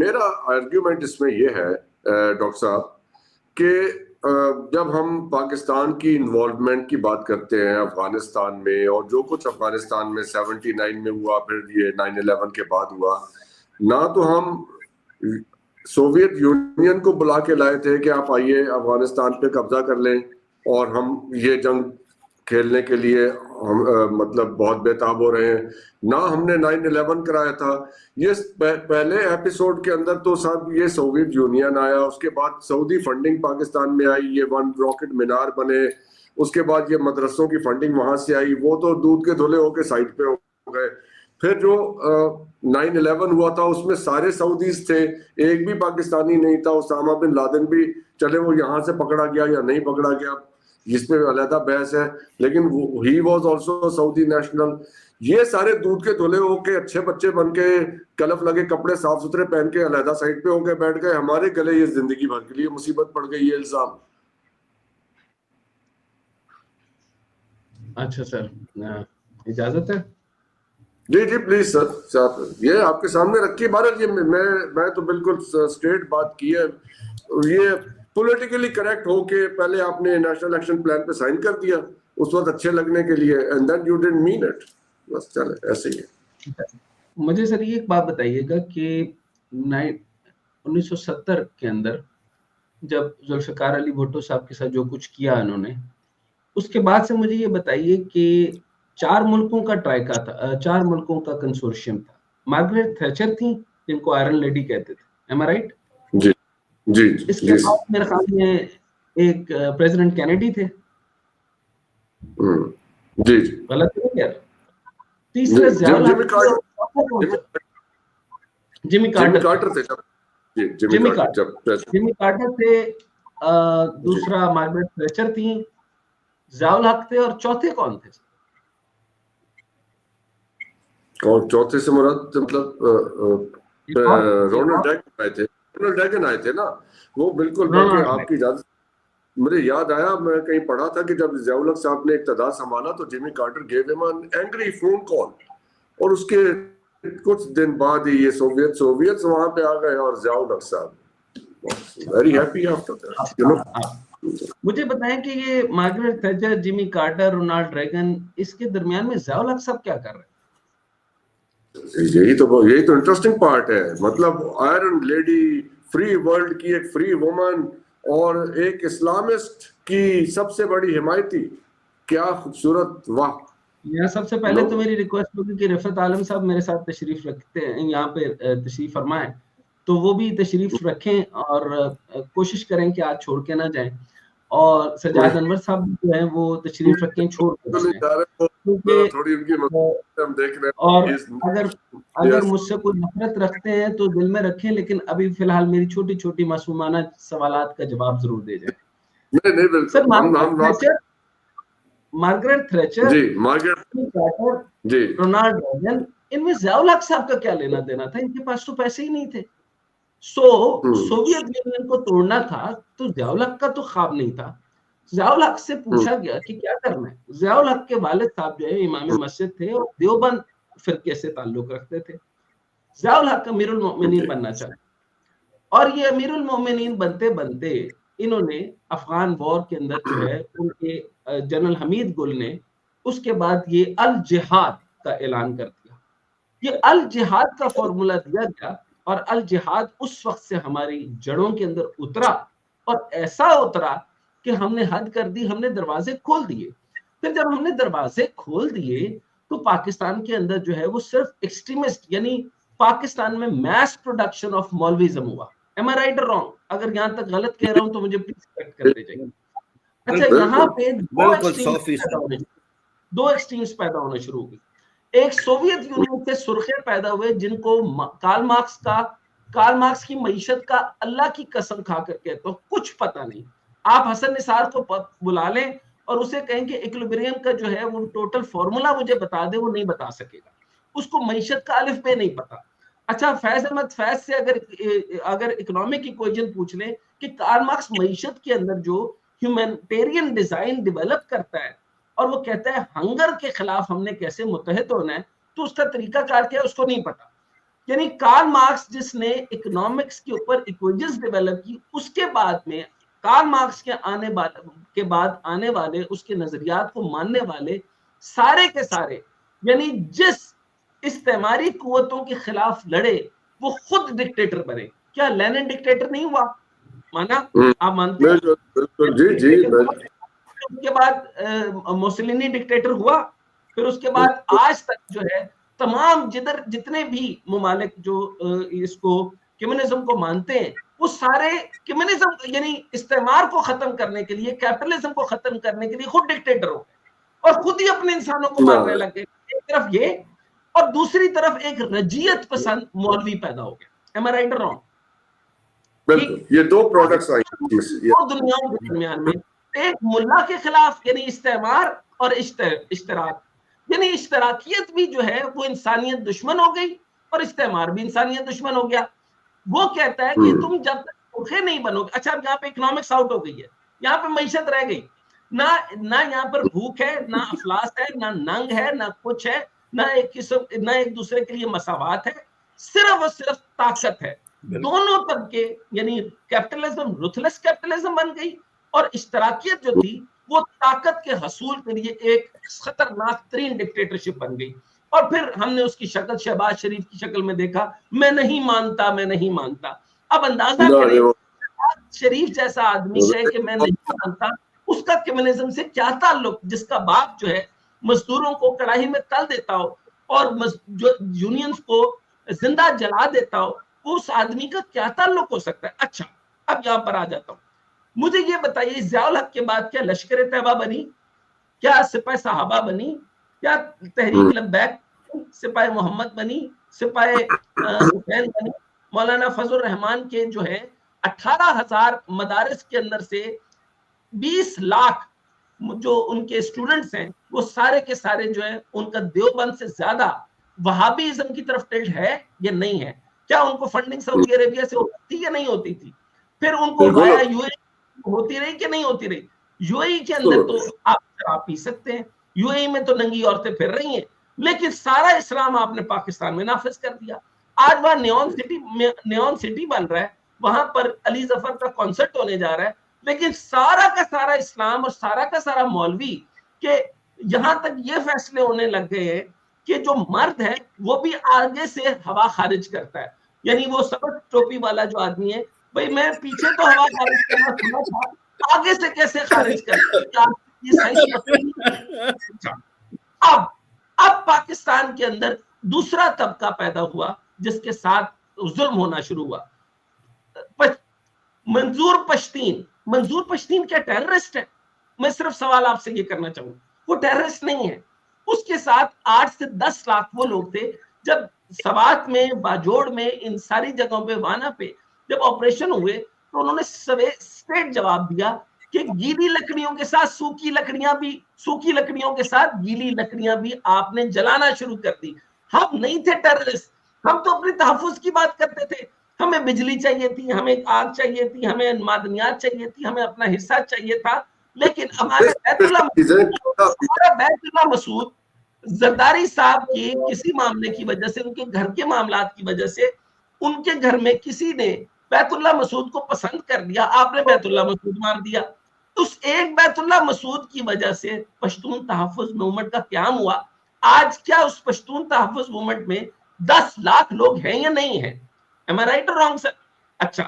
میرا آرگیومنٹ اس میں یہ ہے ڈاکٹر صاحب کہ جب ہم پاکستان کی انوالومنٹ کی بات کرتے ہیں افغانستان میں، اور جو کچھ افغانستان میں 79 میں ہوا، پھر یہ 9/11 کے بعد ہوا، نہ تو ہم سوویت یونین کو بلا کے لائے تھے کہ آپ آئیے افغانستان پہ قبضہ کر لیں اور ہم یہ جنگ کھیلنے کے لیے مطلب بہت بےتاب ہو رہے ہیں، نہ ہم نے 9/11 کرایا تھا۔ یہ پہلے ایپیسوڈ کے اندر تو صاحب یہ سوویت یونین آیا، اس کے بعد سعودی فنڈنگ پاکستان میں آئی، یہ 1 راکٹ مینار بنے، اس کے بعد یہ مدرسوں کی فنڈنگ وہاں سے آئی، وہ تو دودھ کے دھلے ہو کے سائڈ پہ ہو گئے۔ پھر جو 9/11 ہوا تھا اس میں سارے سعودیز تھے، ایک بھی پاکستانی نہیں تھا۔ اسامہ بن لادن بھی چلے وہ یہاں سے پکڑا گیا یا نہیں پکڑا گیا، جس پہ علیحدہ بحث ہے، لیکن he was also Saudi national. یہ سارے دودھ کے دھلے ہو کے اچھے بچے بن کے کلف لگے کپڑے صاف ستھرے پہن کے علیحدہ سائڈ پہ ہو کے بیٹھ گئے، ہمارے گلے یہ زندگی بھر کے لیے مصیبت پڑ گئی، یہ الزام۔ اچھا سر، اجازت ہے؟ جی جی پلیز سر، یہ آپ کے سامنے رکھیے۔ بہرحال یہ میں تو بالکل اسٹریٹ بات کی ہے، یہ پولیٹیکلی کریکٹ ہو کے پہلے آپ نے نیشنل ایکشن پلان پہ سائن کر دیا اس وقت اچھے لگنے کے لیے، and then you didn't mean it, بس چلے ایسے ہی ہے۔ مجھے سر یہ ایک بات بتائیے گا کہ 1970 کے اندر جب ذوالفقار علی بھٹو صاحب کے ساتھ جو کچھ کیا انہوں نے، اس کے بعد سے مجھے یہ بتائیے کہ 4 ملکوں کا ٹرائکا تھا، 4 ملکوں کا کنسورشیم تھا۔ مارگریٹ تھیچر تھیں جن کو آئرن لیڈی کہتے تھے، ایم آئی رائٹ؟ جی جی اس کے بعد میرے خیال میں ایک پریزیڈنٹ کینیڈی تھے، جی غلط نہیں یار؟ تیسرے جیمی کارٹر تھے، جیمی کارٹر تھے، دوسرا مارگریٹ تھیچر تھیں، ضیاء الحق تھے، اور چوتھے کون تھے؟ اور چوتھے سے مراد مطلب رونلڈ ریگن آئے تھے نا، وہ بالکل۔ بلکہ آپ کی اجازت مجھے یاد آیا، میں کہیں پڑھا تھا کہ جب ضیاء الحق صاحب نے اقتدار سنبھالا تو جیمی کارٹر گیو ہم این اینگری فون کال، اور اس کے کچھ دن بعد ہی یہ سوویتس وہاں پہ آ گئے، اور Zia ul-Haq sahib very happy after that, you know. مجھے بتائیں کہ یہ Margaret Thatcher, Jimmy Carter, Ronald Reagan, اس کے درمیان میں ضیاء الحق صاحب کیا کر رہے ہیں؟ یہی تو انٹرسٹنگ پارٹ ہے، مطلب آئرن لیڈی، فری ورلڈ کی ایک فری وومن، اور ایک اسلامسٹ کی سب سے بڑی حمایتی، کیا خوبصورت، واہ۔ یہاں سب سے پہلے تو میری ریکویسٹ ہوگی کہ رفعت عالم صاحب میرے ساتھ تشریف رکھتے ہیں، یہاں پہ تشریف فرمائیں، تو وہ بھی تشریف رکھیں اور کوشش کریں کہ آج چھوڑ کے نہ جائیں، اور سجاد انور صاحب جو ہیں وہ تشریف رکھیں چھوڑ کے، اور اگر مجھ سے کوئی نفرت رکھتے ہیں تو دل میں رکھیں، لیکن ابھی فی الحال میری چھوٹی چھوٹی معصومانہ سوالات کا جواب ضرور دے جائیں۔ سر مارگریٹ تھیچر، رونالڈ ریگن، ان میں ضیاء الحق صاحب کا کیا لینا دینا تھا؟ ان کے پاس تو پیسے ہی نہیں تھے۔ سوویت یونین کو توڑنا تھا تو ضیاء الحق کا تو خواب نہیں تھا۔ ضیاء الحق سے پوچھا گیا کہ کیا کرنا ہے، ضیاء الحق کے والد صاحب جو ہے امام مسجد تھے اور دیوبند فرقے سے تعلق رکھتے تھے۔ ضیاء الحق امیر المؤمنین بننا چاہتے، اور یہ امیر المؤمنین بنتے بنتے انہوں نے افغان وار کے اندر جو ہے ان کے جنرل حمید گل نے اس کے بعد یہ الجہاد کا اعلان کر دیا۔ یہ الجہاد کا فارمولا دیا گیا، اور الجہاد اس وقت سے ہماری جڑوں کے اندر اترا، اور ایسا اترا کہ ہم نے حد کر دی، ہم نے دروازے کھول دیے۔ پھر جب ہم نے دروازے کھول دیے تو پاکستان کے اندر جو ہے وہ صرف ایکسٹریمسٹ، یعنی پاکستان میں میس پروڈکشن آف مولویزم ہوا۔ ایم آئی رائٹ اور رانگ؟ اگر یہاں تک غلط کہہ رہا ہوں تو مجھے پلیز کریکٹ کر دیجیے۔ اچھا، یہاں پہ دو ایکسٹریمز پیدا ہونے شروع ہوئی۔ ایک سوویت یونین سے سرخے پیدا ہوئے جن کو کارل مارکس کی معیشت کا اللہ کی قسم کھا کر کہتا ہوں کچھ پتہ نہیں۔ آپ حسن نثار کو بلا لیں اور اسے کہیں کہ ایکولیبریم کا جو ہے وہ ٹوٹل فارمولا مجھے بتا دے، وہ نہیں بتا سکے گا، اس کو معیشت کا الف بے نہیں پتا۔ اچھا، فیض احمد فیض سے اگر اکنامک ایکویشن پوچھ لیں کہ کارل مارکس معیشت کے اندر جو ہیومینٹیرین ڈیزائن ڈیولپ کرتا ہے اور وہ کہتا ہے ہنگر کے خلاف ہم نے کیسے متحد ہونا ہے، تو اس کا طریقہ کار کیا ہے اس کو نہیں پتا۔ یعنی کارل مارکس جس نے اکنامکس کے اوپر ایکویجنز ڈیولپ کی، اس کے بعد میں کارل مارکس کے بعد آنے والے اس کے نظریات کو ماننے والے سارے کے سارے، یعنی جس استعماری قوتوں کے خلاف لڑے وہ خود ڈکٹیٹر بنے. کیا لینن ڈکٹیٹر نہیں ہوا؟ مانا آپ مانتے ہیں؟ جی جی. اس کے بعد موسولینی ڈکٹیٹر ہوا. پھر اس کے بعد آج تک جو ہے تمام جتنے بھی ممالک جو اس کو کمیونزم کو مانتے ہیں وہ سارے کمیونزم یعنی استعمار کو ختم کرنے کے لیے، کیپٹلزم کو ختم کرنے کے لیے خود ڈکٹیٹر ہو گئے اور خود ہی اپنے انسانوں کو مارنے لگے. ایک طرف یہ اور دوسری طرف ایک رجیت پسند مولوی پیدا ہو گیا. Am I right or wrong؟ یہ دو پروڈکٹس آئی دو دنیاؤں کے درمیان میں، ایک ملا کے خلاف یعنی استعمار اور اشتراک، یعنی اشتراکیت بھی جو ہے وہ انسانیت دشمن ہو گئی اور استعمار بھی انسانیت دشمن ہو گیا. وہ کہتا ہے کہ تم جب تک بھوکے نہیں بنو گے، اچھا اب یہاں پہ اکنامکس آؤٹ ہو گئی ہے، یہاں پہ معیشت رہ گئی، نہ یہاں پر بھوک ہے، نہ افلاس ہے، نہ ننگ ہے، نہ کچھ ہے، نہ ایک دوسرے کے لیے مساوات ہے، صرف اور صرف طاقت ہے. دونوں طبقے یعنی کیپٹلزم رuthless کیپٹلزم بن گئی اور اشتراکیت جو تھی وہ طاقت کے حصول کے لیے ایک خطرناک ترین ڈکٹیٹرشپ بن گئی. اور پھر ہم نے اس کی شکل شہباز شریف کی شکل میں دیکھا، میں نہیں مانتا میں نہیں مانتا. اب اندازہ کریں شہباز شریف جیسا آدمی کہے کہ میں نہیں مانتا، اس کا کمیونزم سے کیا تعلق، جس کا باپ جو ہے مزدوروں کو کڑاہی میں تل دیتا ہو اور یونینز کو زندہ جلا دیتا ہو، اس آدمی کا کیا تعلق ہو سکتا ہے. اچھا اب یہاں پر آ جاتا ہوں. مجھے یہ بتائیے ضیاء الحق کے بعد کیا لشکر طیبہ بنی، کیا سپاہ صحابہ بنی، کیا تحریک لبیک سپاہ محمد بنی، سپاہ حسین بنی؟ مولانا فضل الرحمان کے جو ہے 18,000 مدارس کے اندر سے 20 لاکھ جو ان کے اسٹوڈنٹس ہیں وہ سارے کے سارے جو ہیں ان کا دیوبند سے زیادہ وہابیزم کی طرف ٹلٹ ہے یا نہیں ہے؟ کیا ان کو فنڈنگ سعودی عربیہ سے ہوتی تھی یا نہیں ہوتی تھی؟ پھر ان کو وایا یو اے ہوتی رہی کہ نہیں ہوتی رہی؟ یو اے کے اندر تو آپ شراب پی سکتے ہیں، یو اے میں تو ننگی عورتیں پھر رہی ہیں، لیکن سارا اسلام آپ نے پاکستان میں نافذ کر دیا. آج وہاں نیون سٹی بن رہا ہے، وہاں پر علی ظفر کا کانسرٹ ہونے جا رہا ہے، لیکن سارا کا سارا اسلام اور سارا کا سارا مولوی کہ یہاں تک یہ فیصلے ہونے لگ گئے ہیں کہ جو مرد ہے وہ بھی آگے سے ہوا خارج کرتا ہے. یعنی وہ سبق ٹوپی والا جو آدمی ہے، بھائی میں پیچھے تو ہوا خارج کرنا سنا تھا، آگے سے کیسے خارج کرتا ہے. اب پاکستان کے اندر دوسرا طبقہ پیدا ہوا جس کے ساتھ ظلم ہونا شروع ہوا. منظور پشتین کیا ٹیررسٹ ہے؟ میں صرف سوال آپ سے یہ کرنا چاہوں گا. وہ ٹیررسٹ نہیں ہے. اس کے ساتھ 8 سے 10 لاکھ وہ لوگ تھے. جب سوات میں، باجوڑ میں، ان ساری جگہوں پہ، وانا پہ جب آپریشن ہوئے تو انہوں نے اسٹریٹ جواب دیا کہ گیلی لکڑیوں کے ساتھ سوکھی لکڑیوں کے ساتھ گیلی لکڑیاں بھی آپ نے جلانا شروع کر دی. ہم نہیں تھے ٹیررسٹ، ہم تو اپنے تحفظ کی بات کرتے تھے. ہمیں بجلی چاہیے تھی، ہمیں آگ چاہیے تھی، ہمیں معدنیات چاہیے تھی، ہمیں اپنا حصہ چاہیے تھا. لیکن ہمارے بیت اللہ مسعود زرداری صاحب کی کسی معاملے کی وجہ سے، ان کے گھر کے معاملات کی وجہ سے، ان کے گھر میں کسی نے بیت اللہ مسعود کو پسند کر لیا، آپ نے بیت اللہ مسعود مار دیا. اس ایک بیت اللہ مسعود کی وجہ سے پشتون تحفظ موومنٹ کا قیام ہوا. آج کیا اس پشتون تحفظ موومنٹ میں 10 لاکھ لوگ ہیں یا نہیں ہیں؟ Am I right or wrong sir؟ اچھا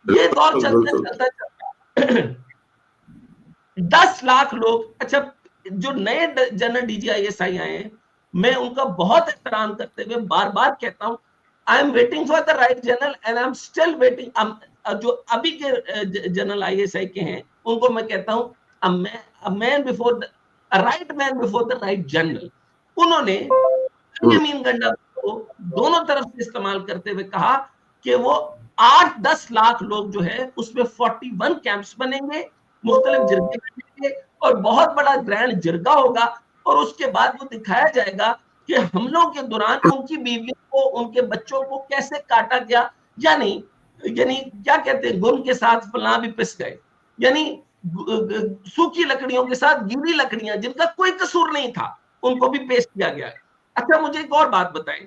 یہ دور چلتا 10 لاکھ لوگ. اچھا جو نئے general D G I S I آئے ہیں، میں ان کا بہت احترام کرتے ہوئے بار بار کہتا ہوں I am waiting for the right general and I am still waiting. جو ابھی کے جنرل آئی ایس آئی کے ہیں ان کو میں کہتا ہوں a right man before the right general. انہوں نے یمین گنڈا کو دونوں طرف سے استعمال کرتے ہوئے کہا کہ وہ 8-10 لاکھ لوگ جو ہے اس میں 41 کیمپس بنیں گے، مختلف جرگے بنیں گے اور بہت بڑا گرینڈ جرگہ ہوگا، اور اس کے بعد وہ دکھایا جائے گا کہ حملوں کے دوران ان کی بیویوں کو، ان کے بچوں کو کیسے کاٹا گیا. یعنی کیا کہتے ہیں، گن کے ساتھ فلاں بھی پس گئے، یعنی سوکھی لکڑیوں کے ساتھ گیلی لکڑیاں جن کا کوئی قصور نہیں تھا ان کو بھی پیش کیا گیا ہے. اچھا مجھے ایک اور بات بتائیں،